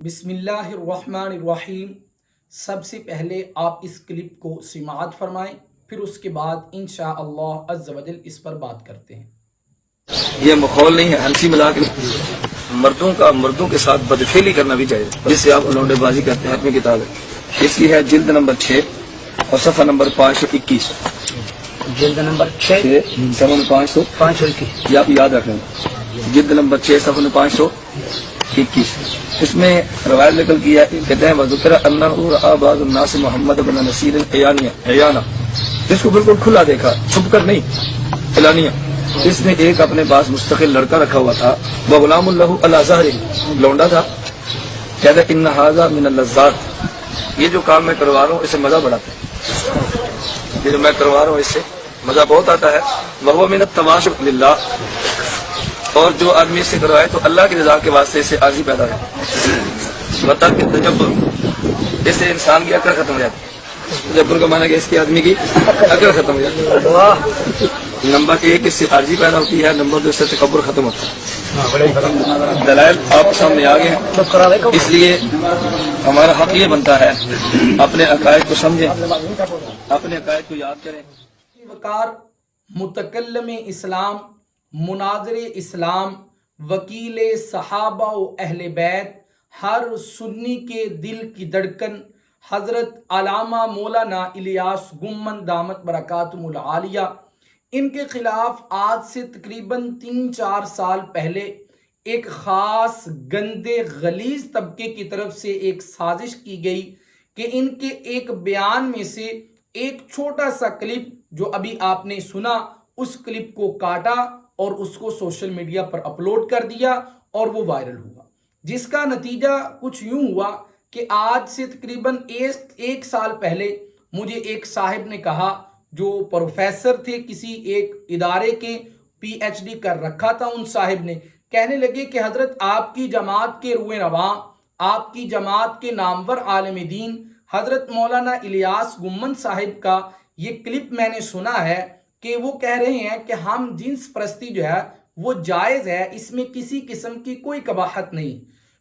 بسم اللہ الرحمن الرحیم۔ سب سے پہلے آپ اس کلپ کو سماعت فرمائیں، پھر اس کے بعد انشاءاللہ عز و جل اس پر بات کرتے ہیں۔ یہ ماحول نہیں ہے ہنسی مذاق مردوں کے ساتھ بدفعلی کرنا بھی چاہیے، جس سے آپ لونڈے بازی کرتے ہیں۔ اپنی کتاب ہے، اس کی ہے جلد نمبر 6 اور صفحہ نمبر 521۔ جلد نمبر 6 صفحہ 521، یہ آپ یاد رکھیں، جلد نمبر 6 صفحہ 521۔ اس میں روایت نقل کیا کہتے ہیں وذکر انہ رأى بعض الناس محمد بن نصیر عیانہ، جس کو بالکل کھلا دیکھا، چھپ کر نہیں، اعلانیہ۔ اس نے ایک اپنے پاس مستقل لڑکا رکھا ہوا تھا، وغلام له علی ظہرہ، لونڈا تھا۔ کہتا ان ھذا من اللذات، یہ جو کام میں کروا رہا ہوں اس سے مزہ بڑا ہے، یہ جو میں کروا رہا ہوں اس سے مزہ بہت آتا ہے۔ وہو من التواشق للہ، اور جو آدمی اس سے کروائے تو اللہ کی رضا کے واسطے اس سے عاجزی پیدا ہے۔ وترک التجبر، اس سے انسان کی عقل ختم ہو جاتی ہے۔ تجبر کا معنی کہ اس کی آدمی کی عقل ختم ہو جاتی ہے۔ نمبر 1 اس سے عاجزی پیدا ہوتی ہے، نمبر 2 اس سے تکبر ختم ہوتا ہے۔ دلائل آپ سامنے آ گئے ہیں، اس لیے ہمارا حق یہ بنتا ہے اپنے عقائد کو سمجھیں، اپنے عقائد کو یاد کریں۔ وقار متکلم اسلام، مناظر اسلام، وکیل صحابہ و اہل بیت، ہر سنی کے دل کی دھڑکن حضرت علامہ مولانا الیاس گمن دامت برکاتہم العالیہ، ان کے خلاف آج سے تقریباً 3-4 سال پہلے ایک خاص گندے غلیظ طبقے کی طرف سے ایک سازش کی گئی کہ ان کے ایک بیان میں سے ایک چھوٹا سا کلپ جو ابھی آپ نے سنا، اس کلپ کو کاٹا اور اس کو سوشل میڈیا پر اپلوڈ کر دیا اور وہ وائرل ہوا، جس کا نتیجہ کچھ یوں ہوا کہ آج سے تقریباً 1 سال پہلے مجھے ایک صاحب نے کہا، جو پروفیسر تھے کسی ایک ادارے کے، پی ایچ ڈی کر رکھا تھا، ان صاحب نے کہنے لگے کہ حضرت آپ کی جماعت کے روح رواں، آپ کی جماعت کے نامور عالم دین حضرت مولانا الیاس گمن صاحب کا یہ کلپ میں نے سنا ہے کہ وہ کہہ رہے ہیں کہ ہم جنس پرستی جو ہے وہ جائز ہے، اس میں کسی قسم کی کوئی قباحت نہیں۔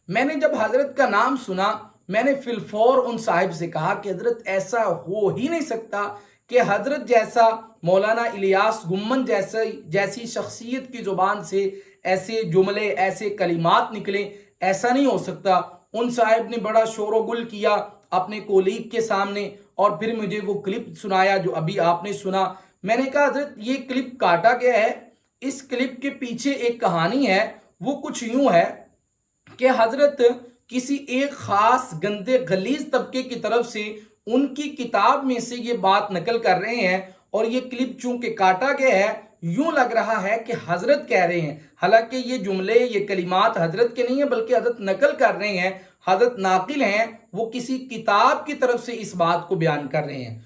میں نے جب حضرت کا نام سنا، میں نے فی الفور ان صاحب سے کہا کہ حضرت ایسا ہو ہی نہیں سکتا کہ حضرت جیسا، مولانا الیاس گمن جیسی شخصیت کی زبان سے ایسے جملے، ایسے کلمات نکلیں، ایسا نہیں ہو سکتا۔ ان صاحب نے بڑا شور و گل کیا اپنے کولیگ کے سامنے اور پھر مجھے وہ کلپ سنایا جو ابھی آپ نے سنا۔ میں نے کہا حضرت یہ کلپ کاٹا گیا ہے، اس کلپ کے پیچھے ایک کہانی ہے، وہ کچھ یوں ہے کہ حضرت کسی ایک خاص گندے غلیظ طبقے کی طرف سے ان کی کتاب میں سے یہ بات نقل کر رہے ہیں، اور یہ کلپ چونکہ کاٹا گیا ہے یوں لگ رہا ہے کہ حضرت کہہ رہے ہیں، حالانکہ یہ جملے، یہ کلمات حضرت کے نہیں ہیں بلکہ حضرت نقل کر رہے ہیں، حضرت ناقل ہیں، وہ کسی کتاب کی طرف سے اس بات کو بیان کر رہے ہیں۔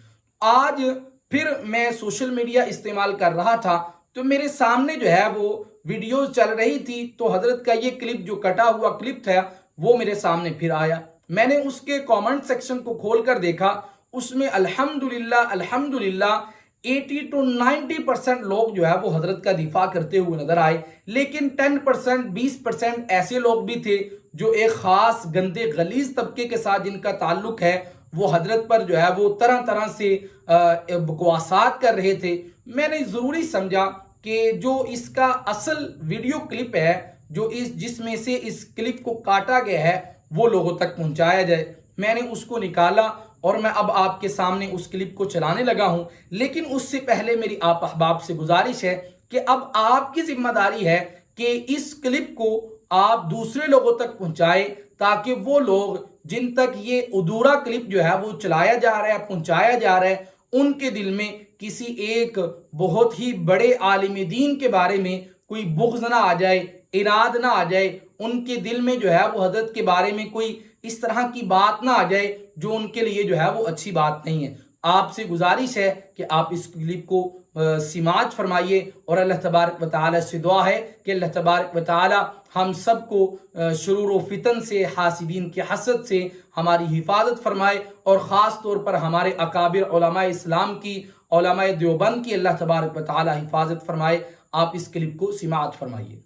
آج پھر میں سوشل میڈیا استعمال کر رہا تھا تو میرے سامنے جو ہے وہ ویڈیوز چل رہی تھی، تو حضرت کا یہ کلپ جو کٹا ہوا کلپ تھا وہ میرے سامنے پھر آیا۔ میں نے اس کے کامنٹ سیکشن کو کھول کر دیکھا، اس میں الحمدللہ 80 to 90% لوگ جو ہے وہ حضرت کا دفاع کرتے ہوئے نظر آئے، لیکن 10% 20% ایسے لوگ بھی تھے جو ایک خاص گندے غلیظ طبقے کے ساتھ جن کا تعلق ہے، وہ حضرت پر جو ہے وہ طرح طرح سے بکواسات کر رہے تھے۔ میں نے ضروری سمجھا کہ جو اس کا اصل ویڈیو کلپ ہے، جو جس میں سے اس کلپ کو کاٹا گیا ہے، وہ لوگوں تک پہنچایا جائے۔ میں نے اس کو نکالا اور میں اب آپ کے سامنے اس کلپ کو چلانے لگا ہوں، لیکن اس سے پہلے میری آپ احباب سے گزارش ہے کہ اب آپ کی ذمہ داری ہے کہ اس کلپ کو آپ دوسرے لوگوں تک پہنچائیں، تاکہ وہ لوگ جن تک یہ ادھورا کلپ جو ہے وہ چلایا جا رہا ہے، پہنچایا جا رہا ہے، ان کے دل میں کسی ایک بہت ہی بڑے عالم دین کے بارے میں کوئی بغض نہ آ جائے، عناد نہ آ جائے، ان کے دل میں جو ہے وہ حضرت کے بارے میں کوئی اس طرح کی بات نہ آ جائے جو ان کے لیے جو ہے وہ اچھی بات نہیں ہے۔ آپ سے گزارش ہے کہ آپ اس کلپ کو سماعت فرمائیے، اور اللہ تبارک و تعالی سے دعا ہے کہ اللہ تبارک و تعالی ہم سب کو شرور و فتن سے، حاسدین کے حسد سے ہماری حفاظت فرمائے، اور خاص طور پر ہمارے اکابر علماء اسلام کی، علماء دیوبند کی اللہ تبارک و تعالی حفاظت فرمائے۔ آپ اس کلپ کو سماعت فرمائیے۔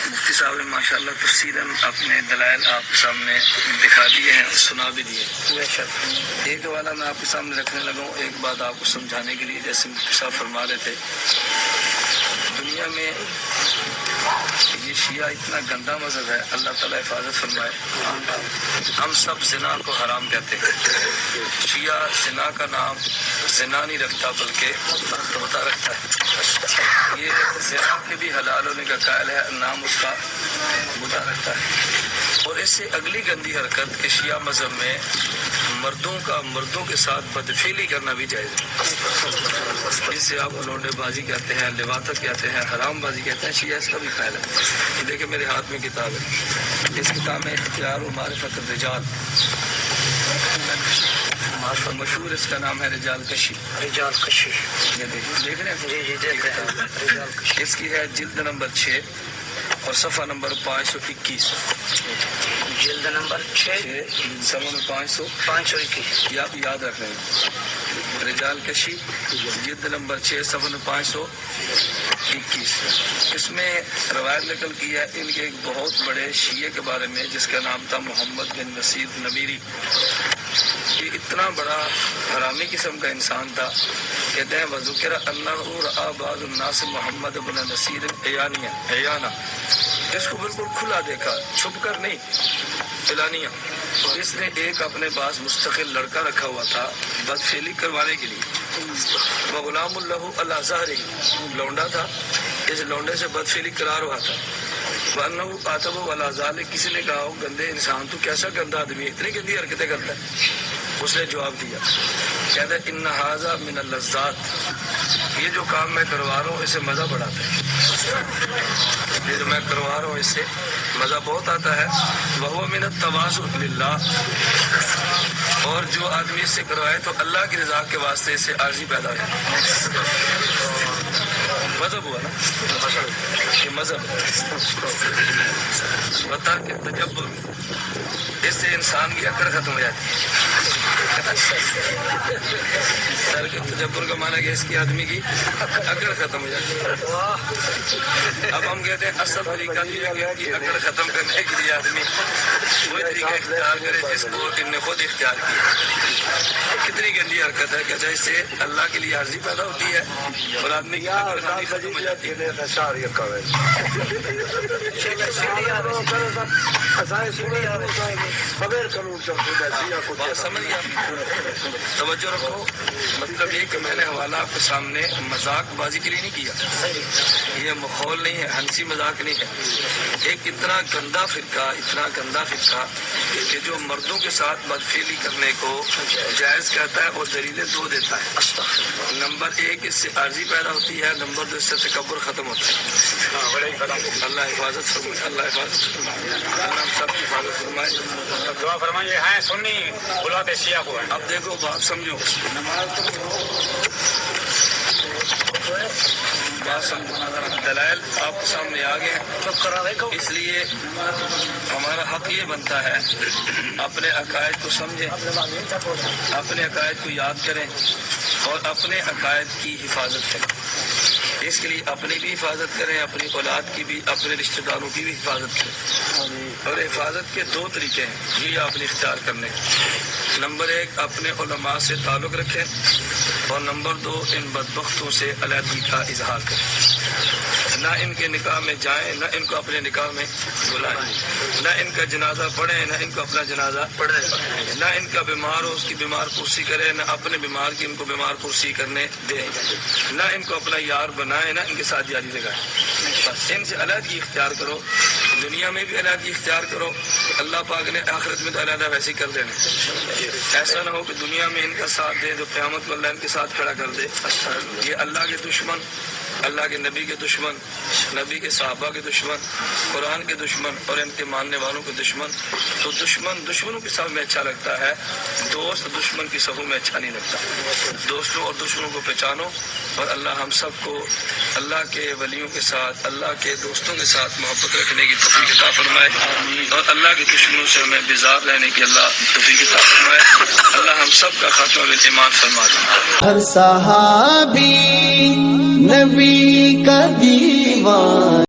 مفتی صاحب نے ماشاءاللہ تفصیلاً اپنے دلائل آپ کے سامنے دکھا دیے ہیں اور سنا بھی دیے. ایک حوالہ میں آپ کے سامنے رکھنے لگا ہوں ایک بات آپ کو سمجھانے کے لیے. جیسے مفتی صاحب فرما رہے تھے دنیا میں یہ شیعہ اتنا گندا مذہب ہے, اللہ تعالیٰ حفاظت فرمائے. ہم سب زنا کو حرام کہتے ہیں. شیعہ زنا کا نام زنا نہیں رکھتا بلکہ توبہ رکھتا ہے. یہ زنا کے بھی حلال ہونے کا قائل ہے, نام اس کا بتا رکھتا ہے. اور اس سے اگلی گندی حرکت کہ شیعہ مذہب میں مردوں کا مردوں کے ساتھ بدفعلی کرنا بھی جائز ہے. جس سے آپ لونڈے بازی کہتے ہیں, لواطت کہتے ہیں, حرام بازی کہتے ہیں. شیعہ اس کا بھی خیال ہے. دیکھیں میرے ہاتھ میں کتاب ہے, اس کتاب میں اختیار و معرفت الرجال, مشہور اس کا نام ہے رجال کشی. رجال کشی یہ دیکھ رہے ہیں, جی دیکھ رہے ہیں. اس کی ہے جلد نمبر 6 اور صفحہ نمبر 521. جلد نمبر 6 صفحہ نمبر 521. یہ آپ یاد رکھ رہے ہیں. رجال کشی جلد نمبر 6 صفحہ نمبر 521. اس میں روایت نقل کی ہے ان کے ایک بہت بڑے شیعہ کے بارے میں جس کا نام تھا محمد بن نصیر نبیری. یہ اتنا بڑا حرامی قسم کا انسان تھا. کہتے ہیں وذکر انہ رأى بعض الناس محمد بن نصیر عیانہ. اس کو بالکل کھلا دیکھا, چھپ کر نہیں, اعلانیہ. اس نے ایک اپنے پاس مستقل لڑکا رکھا ہوا تھا بدفعلی کروانے کے لیے. وہ غلام اللہ علی ظہرہ, لونڈا تھا, اس لونڈے سے بدفعلی کرا رہا تھا. وَأَنَّهُ آتَبُ عَلَى ذَلِكَ, کسی نے کہا گندے انسان تو کیسا گندا آدمی, اتنی گندی حرکتیں کرتا ہے. اس نے جواب دیا, کہتا ہے ان ھذا من اللذات, یہ جو کام میں کروا رہا ہوں اس سے مزہ بڑھاتا ہے. یہ جو میں کروا رہا ہوں اس سے مزہ بہت آتا ہے. وَهُوَ مِنَ التَّوَاضُعِ لِلَّهِ, اور جو آدمی اس سے کروائے تو اللہ کی رضا کے واسطے اس سے عارضی پیدا ہو جائے. مذہب ہوا نا, یہ مذہب بتا کہ تجبر, اس سے انسان کی عقل ختم ہو جاتی ہے. سر کے تجبر کا معنی کہ اس کی آدمی کی عقل ختم ہو جاتی ہے. اب ہم کہتے ہیں اصل طریقہ یہ ہے کہ عقل ختم کرنے کے لیے آدمی وہی طریقہ اختیار کرے جس کو ان نے خود اختیار کیا. کتنی گندی حرکت ہے. کہتے ہیں اس سے اللہ کے لیے عارضی پیدا ہوتی ہے اور آدمی کی عقل ختم ہو جاتی ہے. بات سمجھ گیا, توجہ رکھو. مطلب یہ کہ میں نے حوالہ آپ کے سامنے مذاق بازی کے لیے نہیں کیا, یہ ماحول نہیں ہے, ہنسی مذاق نہیں ہے. ایک اتنا گندا فرقہ کہ جو مردوں کے ساتھ بدفعلی کرنے کو جائز کہتا ہے اور دلیلیں دو دیتا ہے. نمبر 1 اس سے عارضی پیدا ہوتی ہے, نمبر 2 اس سے تکبر ختم ہوتا ہے. اللہ حفاظت فرمائے, اللہ حفاظت فرمائے, اللہ ہم سب کی حفاظت فرمائے. دعا فرمائیے. ہیں سنی بلاتے شیعہ کو ہے. اب دیکھو بات سمجھو, بات سمجھو. دلائل آپ کے سامنے آ گئے ہیں, اس لیے ہمارا حق یہ بنتا ہے اپنے عقائد کو سمجھیں, اپنے عقائد کو یاد کریں اور اپنے عقائد کی حفاظت کریں. اس کے لیے اپنی بھی حفاظت کریں, اپنی اولاد کی بھی, اپنے رشتہ داروں کی بھی حفاظت کریں. اور حفاظت کے 2 طریقے ہیں یہ آپ نے اختیار کرنے. نمبر 1 اپنے علماء سے تعلق رکھیں اور نمبر 2 ان بدبختوں سے علیحدگی کا اظہار کریں. نہ ان کے نکاح میں جائیں, نہ ان کو اپنے نکاح میں بلائیں, نہ ان کا جنازہ پڑھیں, نہ ان کو اپنا جنازہ پڑھیں, نہ ان کا بیمار ہو اس کی بیمار پرسی کریں, نہ اپنے بیمار کی ان کو بیمار پرسی کرنے دیں, نہ ان کو اپنا یار بنائیں, نہ ان کے ساتھ جاری لگائیں. بس ان سے علیحدگی اختیار کرو, دنیا میں بھی علیحدگی اختیار کرو. اللہ پاک نے آخرت میں تو علیحدہ ویسے ہی کر دینا. ایسا نہ ہو کہ دنیا میں ان کا ساتھ دے تو قیامت میں اللہ ان کے ساتھ کھڑا کر دے. یہ اللہ کے دشمن, اللہ کے نبی کے دشمن, نبی کے صحابہ کے دشمن, قرآن کے دشمن اور ان کے ماننے والوں کے دشمن. تو دشمنوں کے صف میں اچھا لگتا ہے, دوست دشمن کی صفوں میں اچھا نہیں لگتا. دوستوں اور دشمنوں کو پہچانو اور اللہ ہم سب کو اللہ کے ولیوں کے ساتھ, اللہ کے دوستوں کے ساتھ محبت رکھنے کی توفیق عطا فرمائے اور اللہ کے دشمنوں سے ہمیں بیزار رہنے کی اللہ توفیق عطا فرمائے. اللہ ہم سب کا خاتمہ بالایمان فرما دے. ہر صحابی نبی کا دیوان